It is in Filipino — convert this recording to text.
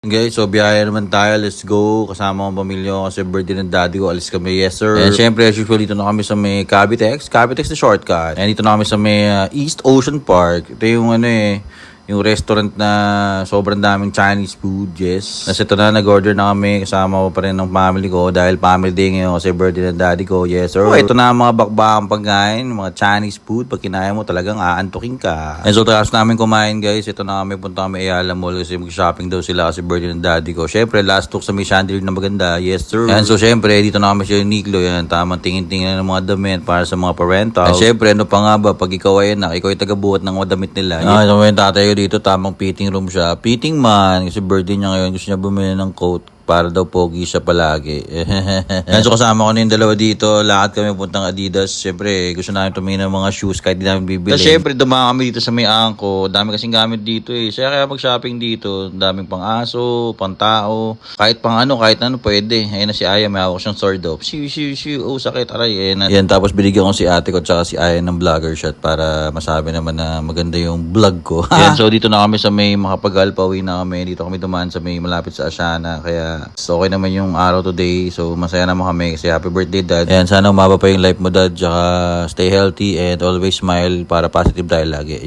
Guys, so biyahe naman tayo. Let's go. Kasama kong pamilya ko kasi birthday ng daddy ko. Alis kami, yes sir. And syempre, as usual, dito na kami sa may Cavitex. Cavitex na shortcut. And dito na kami sa may East Ocean Park. Ito yung yung restaurant na sobrang daming Chinese food, yes. Kasi ito na, nag-order na kami. Kasama ko pa rin ng family ko dahil family day ngayon kasi birthday ng daddy ko, yes sir. So, ito na ang mga bakbakang pagkain, mga Chinese food. Pag kinaya mo talagang aantukin ka. And so, tapos namin kumain guys. Ito na kami, punta kami Ayala Mall kasi mag-shopping daw sila kasi birthday ng daddy ko. Syempre, last talk sa may chandelier na maganda, yes sir. And so, syempre, dito na kami siya yung Niklo. Yan, tamang tingin-tingin ng mga damit para sa mga parental. And syempre, ano pa nga ba, pag ikaw ay anak, ikaw ay tagabuhat ng mga damit nila. So, may tatay ko dito, tamang fitting room siya. Fitting man, kasi birthday niya ngayon, gusto niya bumili ng coat para daw pogi siya palagi. Yan, so kasama ko na yung dalawa dito. Lahat kami puntang Adidas. Siyempre, gusto namin tumingin ng mga shoes kahit di namin bibili. Tapos siyempre, dumaan kami dito sa may angko. Dami kasing gamit dito eh. Kaya mag-shopping dito. Daming pang aso, pang tao. Kahit kahit ano pwede. Ayun na si Aya, may hawak siyang sword off. Oh, sakit, aray. Yan, tapos binigyan ko si ate ko tsaka si Aya ng vlogger shot para masabi naman na maganda yung vlog ko. Yan, so dito na kami sa may Makapagal, pauwi na kami. Dito kami dumaan sa may malapit sa Asiana. Kaya so, okay naman yung araw today. So, masaya naman kami kasi happy birthday, Dad. And sana umaba pa yung life mo, Dad. Tsaka stay healthy and always smile para positive tayo lagi.